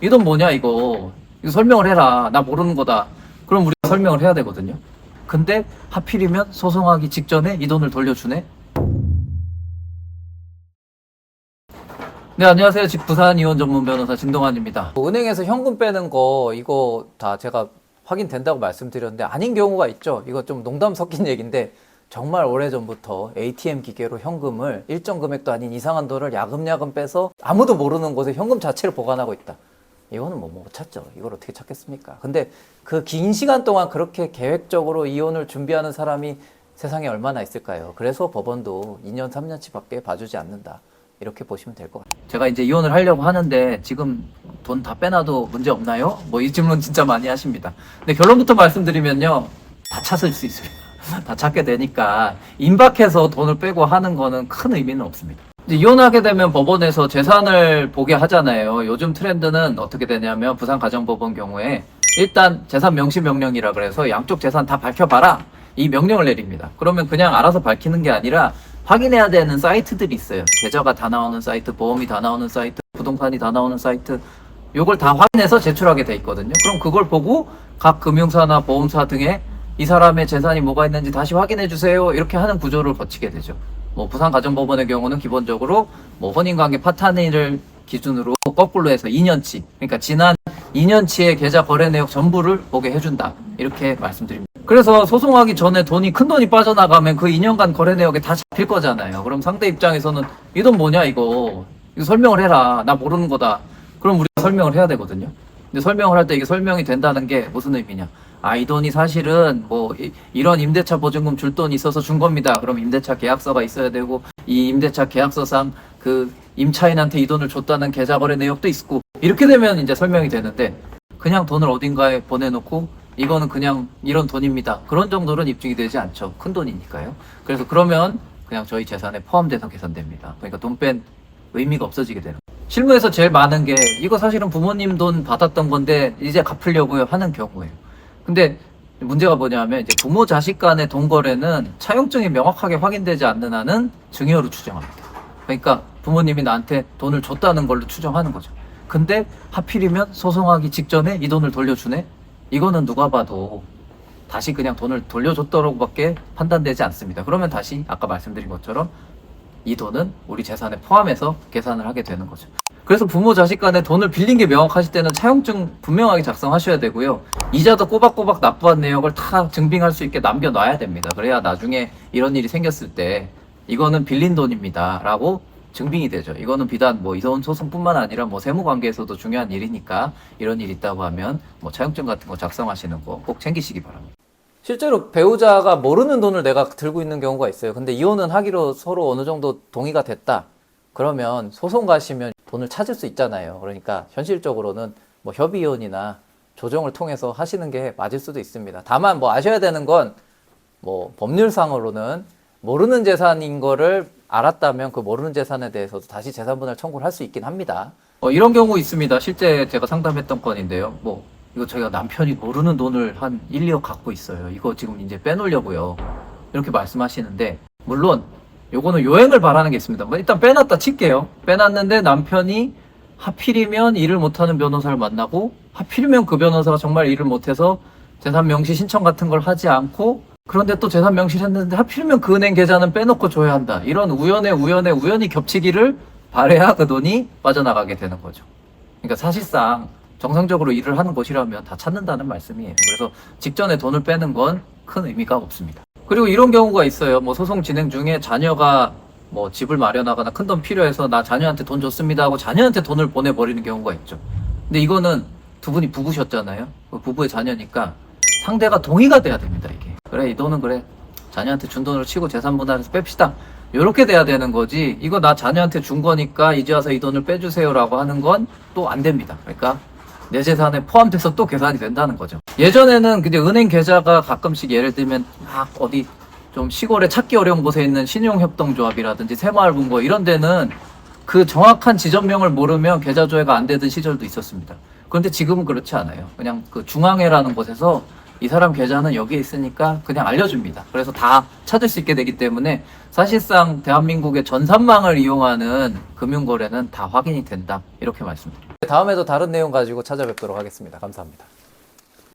이 돈 뭐냐 이거 설명을 해라. 나 모르는 거다. 그럼 우리가 설명을 해야 되거든요. 근데 하필이면 소송하기 직전에 이 돈을 돌려주네. 네, 안녕하세요. 부산 이혼 전문 변호사 진동환입니다. 은행에서 현금 빼는 거 이거 다 제가 확인된다고 말씀드렸는데 아닌 경우가 있죠. 이거 좀 농담 섞인 얘기인데 정말 오래전부터 ATM 기계로 현금을 일정 금액도 아닌 이상한 돈을 야금야금 빼서 아무도 모르는 곳에 현금 자체를 보관하고 있다. 이거는 뭐 못 찾죠. 이걸 어떻게 찾겠습니까? 근데 그 긴 시간 동안 그렇게 계획적으로 이혼을 준비하는 사람이 세상에 얼마나 있을까요? 그래서 법원도 2년, 3년치밖에 봐주지 않는다. 이렇게 보시면 될 것 같아요. 제가 이제 이혼을 하려고 하는데 지금 돈 다 빼놔도 문제 없나요? 뭐 이 질문 진짜 많이 하십니다. 근데 결론부터 말씀드리면요. 다 찾을 수 있습니다. 다 찾게 되니까 임박해서 돈을 빼고 하는 거는 큰 의미는 없습니다. 이제 이혼하게 되면 법원에서 재산을 보게 하잖아요. 요즘 트렌드는 어떻게 되냐면 부산가정법원 경우에 일단 재산 명시 명령이라 그래서 양쪽 재산 다 밝혀봐라 이 명령을 내립니다. 그러면 그냥 알아서 밝히는 게 아니라 확인해야 되는 사이트들이 있어요. 계좌가 다 나오는 사이트, 보험이 다 나오는 사이트, 부동산이 다 나오는 사이트, 요걸 다 확인해서 제출하게 돼 있거든요. 그럼 그걸 보고 각 금융사나 보험사 등에 이 사람의 재산이 뭐가 있는지 다시 확인해 주세요. 이렇게 하는 구조를 거치게 되죠. 뭐 부산가정법원의 경우는 기본적으로 뭐 혼인관계 파탄일을 기준으로 거꾸로 해서 2년치, 그러니까 지난 2년치의 계좌 거래 내역 전부를 보게 해준다. 이렇게 말씀드립니다. 그래서 소송하기 전에 큰 돈이 빠져나가면 그 2년간 거래 내역에 다 잡힐 거잖아요. 그럼 상대 입장에서는 이 돈 뭐냐 이거 설명을 해라. 나 모르는 거다. 그럼 우리가 설명을 해야 되거든요. 근데 설명을 할 때 이게 설명이 된다는 게 무슨 의미냐? 이 돈이 사실은 뭐 이런 임대차 보증금 줄 돈이 있어서 준 겁니다. 그럼 임대차 계약서가 있어야 되고 이 임대차 계약서상 그 임차인한테 이 돈을 줬다는 계좌 거래 내역도 있고 이렇게 되면 이제 설명이 되는데 그냥 돈을 어딘가에 보내놓고 이거는 그냥 이런 돈입니다. 그런 정도는 입증이 되지 않죠. 큰 돈이니까요. 그래서 그러면 그냥 저희 재산에 포함돼서 계산됩니다. 그러니까 돈 뺀 의미가 없어지게 되는 거예요. 실무에서 제일 많은 게 이거 사실은 부모님 돈 받았던 건데 이제 갚으려고요 하는 경우예요. 근데 문제가 뭐냐면 이제 부모 자식 간의 돈 거래는 차용증이 명확하게 확인되지 않는 한은 증여로 추정합니다. 그러니까 부모님이 나한테 돈을 줬다는 걸로 추정하는 거죠. 근데 하필이면 소송하기 직전에 이 돈을 돌려주네? 이거는 누가 봐도 다시 그냥 돈을 돌려줬다고밖에 판단되지 않습니다. 그러면 다시 아까 말씀드린 것처럼 이 돈은 우리 재산에 포함해서 계산을 하게 되는 거죠. 그래서 부모 자식 간에 돈을 빌린 게 명확하실 때는 차용증 분명하게 작성하셔야 되고요. 이자도 꼬박꼬박 납부한 내역을 다 증빙할 수 있게 남겨놔야 됩니다. 그래야 나중에 이런 일이 생겼을 때 이거는 빌린 돈입니다 라고 증빙이 되죠. 이거는 비단 뭐 이혼 소송뿐만 아니라 뭐 세무관계에서도 중요한 일이니까 이런 일이 있다고 하면 뭐 차용증 같은 거 작성하시는 거 꼭 챙기시기 바랍니다. 실제로 배우자가 모르는 돈을 내가 들고 있는 경우가 있어요. 근데 이혼은 하기로 서로 어느 정도 동의가 됐다. 그러면 소송 가시면 돈을 찾을 수 있잖아요. 그러니까 현실적으로는 뭐 협의이혼이나 조정을 통해서 하시는 게 맞을 수도 있습니다. 다만 뭐 아셔야 되는 건 뭐 법률상으로는 모르는 재산인 거를 알았다면 그 모르는 재산에 대해서도 다시 재산분할 청구를 할 수 있긴 합니다. 이런 경우 있습니다. 실제 제가 상담했던 건인데요. 뭐 이거 저희가 남편이 모르는 돈을 한 1, 2억 갖고 있어요. 이거 지금 이제 빼놓으려고요. 이렇게 말씀하시는데 물론 요거는 요행을 바라는 게 있습니다. 뭐 일단 빼놨다 칠게요. 빼놨는데 남편이 하필이면 일을 못하는 변호사를 만나고 하필이면 그 변호사가 정말 일을 못해서 재산 명시 신청 같은 걸 하지 않고 그런데 또 재산 명시를 했는데 하필이면 그 은행 계좌는 빼놓고 줘야 한다. 이런 우연이 겹치기를 바라야 그 돈이 빠져나가게 되는 거죠. 그러니까 사실상 정상적으로 일을 하는 곳이라면 다 찾는다는 말씀이에요. 그래서 직전에 돈을 빼는 건 큰 의미가 없습니다. 그리고 이런 경우가 있어요. 뭐 소송 진행 중에 자녀가 뭐 집을 마련하거나 큰 돈 필요해서 나 자녀한테 돈 줬습니다 하고 자녀한테 돈을 보내버리는 경우가 있죠. 근데 이거는 두 분이 부부셨잖아요. 그 부부의 자녀니까 상대가 동의가 돼야 됩니다. 이게 그래 이 돈은 그래 자녀한테 준 돈으로 치고 재산 분할해서 뺍시다. 이렇게 돼야 되는 거지. 이거 나 자녀한테 준 거니까 이제 와서 이 돈을 빼주세요라고 하는 건 또 안 됩니다. 그러니까 내 재산에 포함돼서 또 계산이 된다는 거죠. 예전에는 근데 은행 계좌가 가끔씩 예를 들면 어디 좀 시골에 찾기 어려운 곳에 있는 신용협동조합이라든지 새마을금고 이런 데는 그 정확한 지점명을 모르면 계좌 조회가 안 되던 시절도 있었습니다. 그런데 지금은 그렇지 않아요. 그냥 그 중앙회라는 곳에서 이 사람 계좌는 여기에 있으니까 그냥 알려줍니다. 그래서 다 찾을 수 있게 되기 때문에 사실상 대한민국의 전산망을 이용하는 금융거래는 다 확인이 된다. 이렇게 말씀드립니다. 다음에도 다른 내용 가지고 찾아뵙도록 하겠습니다. 감사합니다.